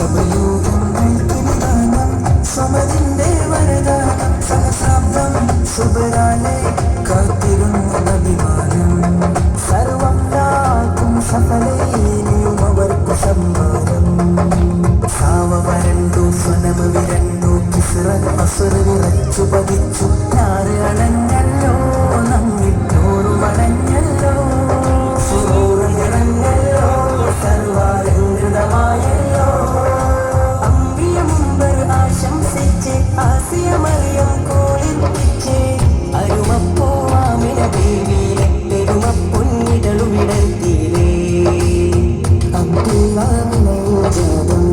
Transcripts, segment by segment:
സബയൂഹങ്ങൾക്ക് നിദാനം സമതിന്റെ വരദാനം സഹസ്രാബ്ദം സുബരാലെ കാത്തിരുന്നഭിമാനം സർവം ലാക്കും സഫലയിലും അവർക്ക് സമ്മാനം സാവ വരണ്ടു സ്വനമ വിരണ്ടു കിസ്റൻ അസുര വിറച്ചു പതിച്ചു ഞാറ് അണഞ്ഞല്ലോ നമ്മിട്ടോറു മണഞ്ഞല്ലോ സുറൂറ് നിറഞ്ഞല്ലോ സർവാലങ്കൃതമായല്ലോ അമ്പിയ മുമ്പർ ആശംസിച്ച് ആസിയ മറിയം കോളിപ്പിച്ച് അരുമപ്പോ ആമിന ബീവിയിലെ പെരുമപ്പൊന്നിടളു വിടർത്തിയിലേ അബ്ദുല്ലാമിനോജാതം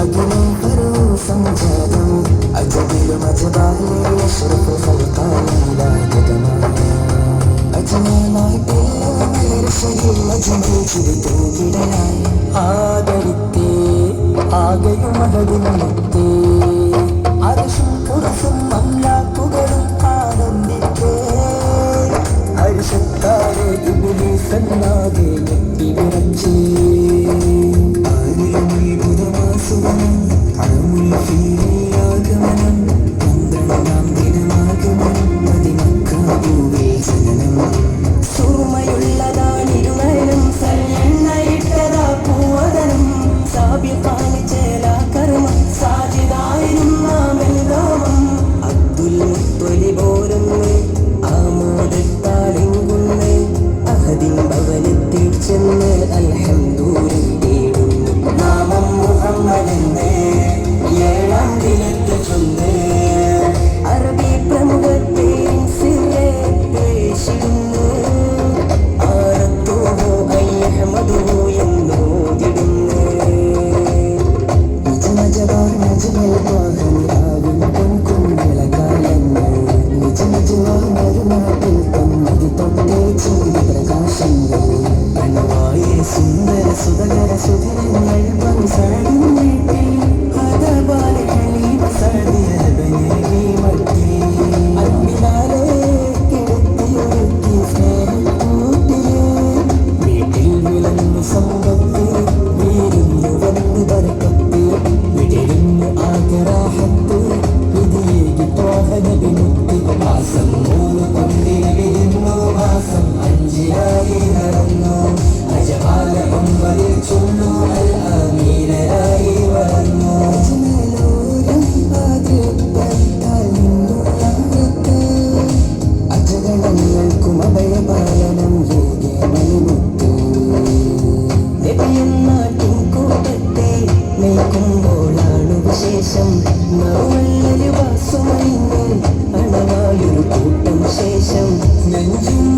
അഖിലം പരോ സംജാതം അജബിലും അജബാലേ അഷ്റഫു ഖൽഖാലിലാജതമായ അജ്മലായി പേരശയിൽ അജ്മൽ ചിരിതൂകിടലായി ആദരിത്തേ ആകെയും അഹദിന്നത്തേ അർശും കുർസും അംലാക്കുകളും ആനന്ദിക്കേ ഹർഷത്താലെ ഇബ്ലീസ് എന്നാകെ ഞെട്ടിവിറച്ചേ ആയിരമത്ഭുതമാസുവനം അഴമുൽ ഫീലിയാഗമനം പന്ത്രണ്ടാം ദിനമാഗമനം മദിമക്കാബൂവേ ജനനം സുറുമയുള്ളതാണിരുനയനം സല്ലെണ്ണയിട്ടതാ പൂവദനം സാബിഖാന് ചേലാ കർമ്മം സാജിദായിരും നാമെല്ലാമം അബ്ദുൽ മുത്വലിബോരുന്ന് ആമോദത്താലെങ്കുന്ന് അഹദിൻ ഭവനത്തിൽ ചെന്ന് അൽഹംദുലില്ലേടുന്നു നാമം മുഹമ്മദെന്ന് ഏഴാം ദിനത്തെ ചൊന്ന് അറബി പ്രമുഖത്തെ സിറെ പേശിടുന്നു ആരത്തോഹോ അയ്യഹ്മദുഹു എന്നോതിടുന്നു നിജമജവാർ നജ്മൽ വാഹനിലാകും പൊൻകുഞ്ഞിളകാലങ്ങൾ നിജമജവാർ നരുനാട്ടിൽ തന്നതി തൊട്ടേ ചൂടി പ്രകാശങ്ങൾ അണവായേ സുന്ദര സുതകര സുധിരങ്ങൾ പങ്സാടും വീട്ടിൽ ഹദബാലെ ഹലീമ സാദിയ ബനേവി മട്ടി അൻപിനാലെ കിടത്തിയൊരുക്കി സ്നേഹക്കൂട്ടില് വീട്ടിൽ വിളന്നു സമ്പത്ത് വീരുന്നു വന്നു ബർക്കത്ത് വിടരുന്നു ആകരാഹത്ത് വിധിയേകി ത്വാഹനബിമുത്ത് മാസം 3 കൊണ്ടിന് വിരുന്നു മാസം 5 നടന്നു അജമാല ഒമ്പതിൽ ചൊല്ലു അൽ ആമീനായി വളർന്നു അജ്മലോരം ആദ്യത്താൽ നിന്നുള്ള മൃത്ത് അജഗണങ്ങൾക്കും അഭയപാലനം യോഗേ മനുമുത്ത് നബിയെന്നാട്ടും കൂട്ടത്തെ നയിക്കുമ്പോഴാണ് വിശേഷം നറുവല്ലൊരു വാസുമൈന്ന് അണവായൊരു കൂട്ടം ശേഷം നെഞ്ചും